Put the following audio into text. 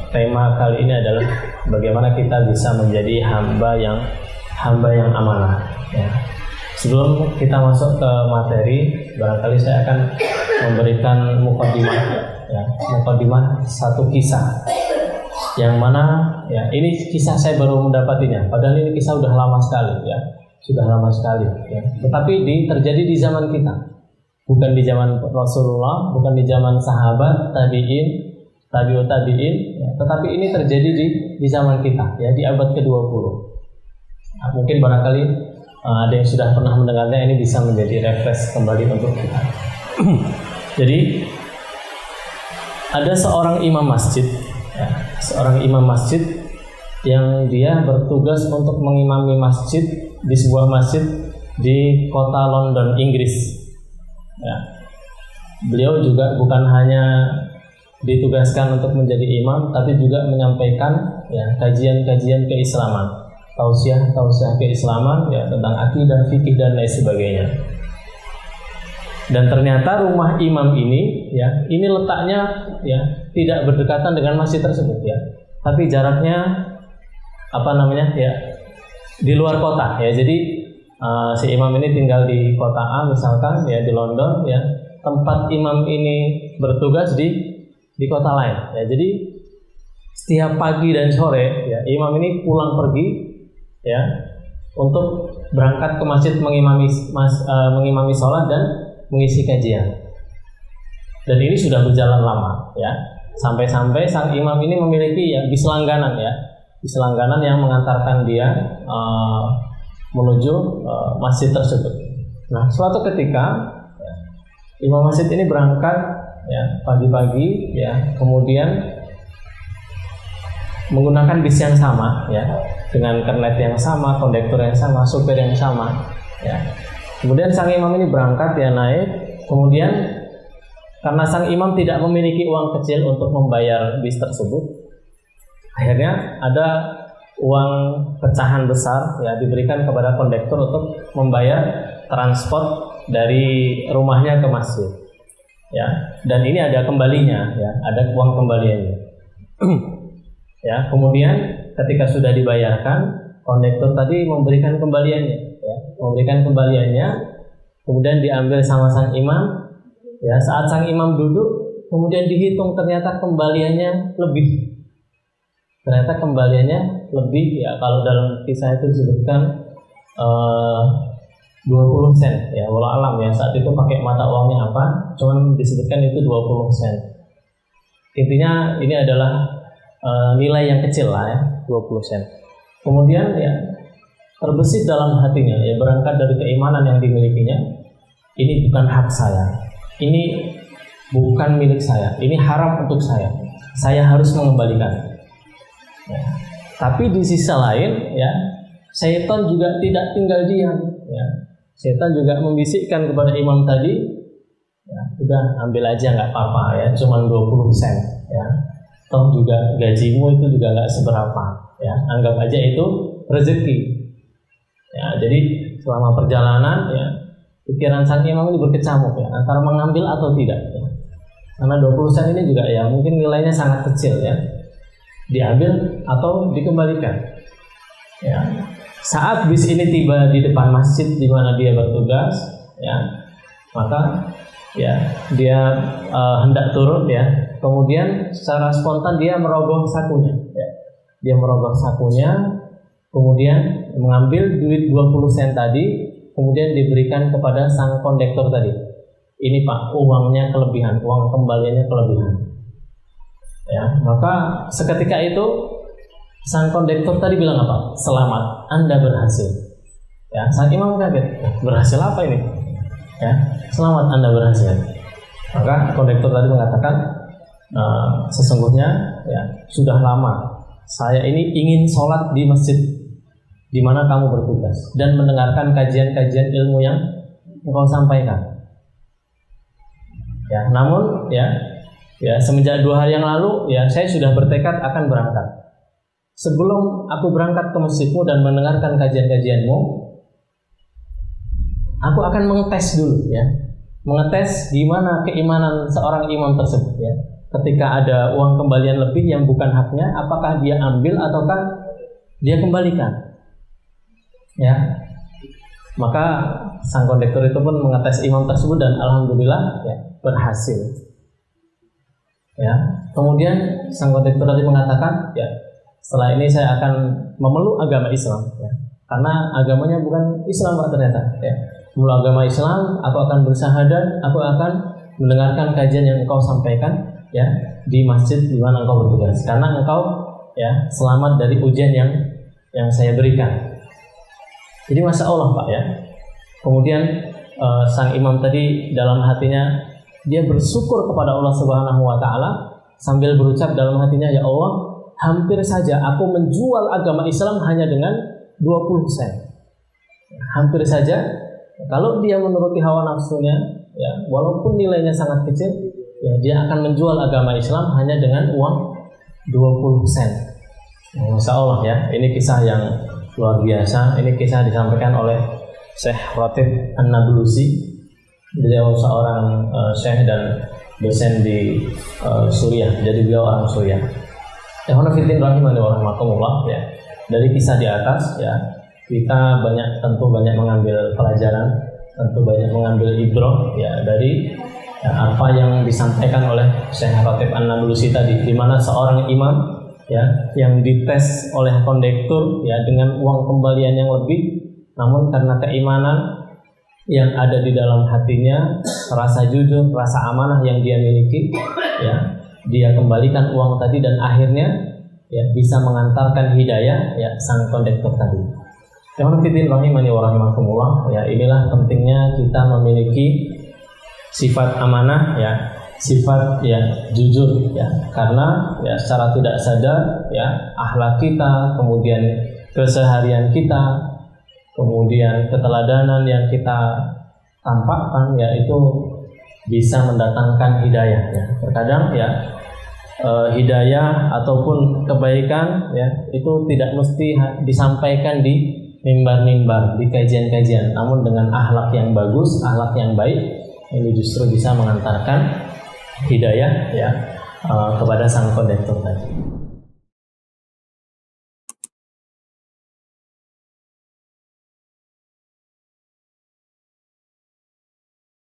tema kali ini adalah bagaimana kita bisa menjadi hamba yang amanah. Ya. Sebelum kita masuk ke materi, barangkali saya akan memberikan mukadimah, ya, mukadimah satu kisah, yang mana ya ini kisah saya baru mendapatinya. Padahal ini kisah sudah lama sekali, ya, sudah lama sekali. Ya. Tetapi terjadi di zaman kita, bukan di zaman Rasulullah, bukan di zaman sahabat, tabiin, tabiut tabiin, ya, tetapi ini terjadi di zaman kita, ya, di abad ke-20. Nah, mungkin barangkali ada yang sudah pernah mendengarnya, ini bisa menjadi refresh kembali untuk kita. Jadi ada seorang imam masjid, ya, seorang imam masjid yang dia bertugas untuk mengimami masjid di sebuah masjid di kota London, Inggris. Ya. Beliau juga bukan hanya ditugaskan untuk menjadi imam, tapi juga menyampaikan, ya, kajian-kajian keislaman, tausiah keislaman, ya, tentang akidah, fikih dan lain sebagainya. Dan ternyata rumah imam ini, ya, ini letaknya, ya, tidak berdekatan dengan masjid tersebut, ya, tapi jaraknya ya, di luar kota, ya. Jadi si imam ini tinggal di kota A misalkan, ya, di London, ya. Tempat imam ini bertugas di kota lain, ya. Jadi setiap pagi dan sore, ya, imam ini pulang pergi, ya, untuk berangkat ke masjid mengimami sholat dan mengisi kajian. Dan ini sudah berjalan lama, ya, sampai-sampai sang imam ini memiliki, ya, bis langganan, ya, bis langganan yang mengantarkan dia menuju masjid tersebut. Nah, suatu ketika, ya, imam masjid ini berangkat, ya, pagi-pagi, ya, kemudian menggunakan bis yang sama, ya, dengan kernet yang sama, kondektur yang sama, supir yang sama, ya. Kemudian sang imam ini berangkat, ya, naik. Kemudian karena sang imam tidak memiliki uang kecil untuk membayar bis tersebut, akhirnya ada uang pecahan besar, ya, diberikan kepada kondektur untuk membayar transport dari rumahnya ke masjid, ya. Dan ini ada kembalinya, ya, ada uang kembaliannya. Ya, kemudian ketika sudah dibayarkan, kondektur tadi memberikan kembaliannya, ya, kemudian diambil sama sang imam, ya. Saat sang imam duduk, kemudian dihitung, ternyata kembaliannya lebih. Ya, kalau dalam kisah itu disebutkan 20 sen, ya, wallahu alam, ya, saat itu pakai mata uangnya apa, cuman disebutkan itu 20 sen. Intinya ini adalah nilai yang kecil lah, ya, 20 sen. Kemudian, ya, terbesit dalam hatinya, ya, berangkat dari keimanan yang dimilikinya, ini bukan hak saya, ini bukan milik saya, ini haram untuk saya harus mengembalikan, ya. Tapi di sisi lain, ya, syaitan juga tidak tinggal diam, ya. Syaitan juga membisikkan kepada imam tadi, ya, udah ambil aja, nggak apa-apa, ya, cuma 20 sen, ya. Toh juga gajimu itu juga nggak seberapa, ya, anggap aja itu rezeki, ya. Jadi selama perjalanan, ya, pikiran sang imam ini berkecamuk, ya, antara mengambil atau tidak, ya. Karena 20 sen ini juga, ya, mungkin nilainya sangat kecil, ya, diambil atau dikembalikan, ya. Saat bis ini tiba di depan masjid di mana dia bertugas, ya, maka, ya, dia hendak turun, ya. Kemudian secara spontan dia merogoh sakunya, ya. Dia merogoh sakunya, kemudian mengambil duit 20 sen tadi, kemudian diberikan kepada sang kondektur tadi. Ini Pak, uangnya kelebihan, uang kembaliannya kelebihan, ya. Maka seketika itu sang kondektur tadi bilang apa? Selamat, Anda berhasil, ya. Sang imam kaget, berhasil apa ini, ya? Selamat, Anda berhasil. Maka kondektur tadi mengatakan, sesungguhnya, ya, sudah lama saya ini ingin sholat di masjid di mana kamu bertugas dan mendengarkan kajian-kajian ilmu yang engkau sampaikan, ya. Namun, ya, semenjak 2 hari yang lalu, ya, saya sudah bertekad akan berangkat. Sebelum aku berangkat ke masjidmu dan mendengarkan kajian-kajianmu, aku akan mengetes dulu, ya, mengetes gimana keimanan seorang imam tersebut, ya. ketika ada uang kembalian lebih yang bukan haknya, apakah dia ambil ataukah dia kembalikan? Ya, maka sang kondektur itu pun mengetes imam tersebut dan alhamdulillah ya, berhasil. Ya, kemudian sang kondektur tadi mengatakan, ya, setelah ini saya akan memeluk agama Islam, ya, karena agamanya bukan Islam Pak ternyata. Ya, memeluk agama Islam, aku akan bersyahadat, aku akan mendengarkan kajian yang engkau sampaikan, ya, di masjid di mana engkau bertugas, karena engkau ya selamat dari ujian yang saya berikan. Jadi masya Allah Pak ya. Kemudian sang imam tadi dalam hatinya dia bersyukur kepada Allah Subhanahu Wa Taala sambil berucap dalam hatinya, ya Allah, hampir saja aku menjual agama Islam hanya dengan 20 sen. Hampir saja kalau dia menuruti hawa nafsunya, ya walaupun nilainya sangat kecil, ya dia akan menjual agama Islam hanya dengan uang 20 sen. Masya Allah ya, ini kisah yang luar biasa. Ini kisah disampaikan oleh Syekh Ratib An-Nablusi. Beliau seorang syekh dan dosen di Suriah. Jadi beliau orang Suriah. Ya. Dari kisah di atas ya, kita tentu banyak mengambil pelajaran, tentu banyak mengambil ibrah ya dari ya, apa yang disampaikan oleh Syekh Ratib An-Nablusi tadi, di mana seorang imam ya yang dites oleh kondektur ya dengan uang kembalian yang lebih, namun karena keimanan yang ada di dalam hatinya, rasa jujur, rasa amanah yang dia miliki, ya dia kembalikan uang tadi dan akhirnya ya bisa mengantarkan hidayah ya sang kondektur tadi. Rahimani wa rahimakumullah. Ya, inilah pentingnya kita memiliki sifat amanah ya, sifat ya jujur ya, karena ya secara tidak sadar ya akhlak kita, kemudian keseharian kita, kemudian keteladanan yang kita tampakkan ya itu bisa mendatangkan hidayah ya. Terkadang ya hidayah ataupun kebaikan ya itu tidak mesti disampaikan di mimbar-mimbar, di kajian-kajian, namun dengan akhlak yang bagus, akhlak yang baik, ini justru bisa mengantarkan hidayah ya kepada sang kondektur tadi.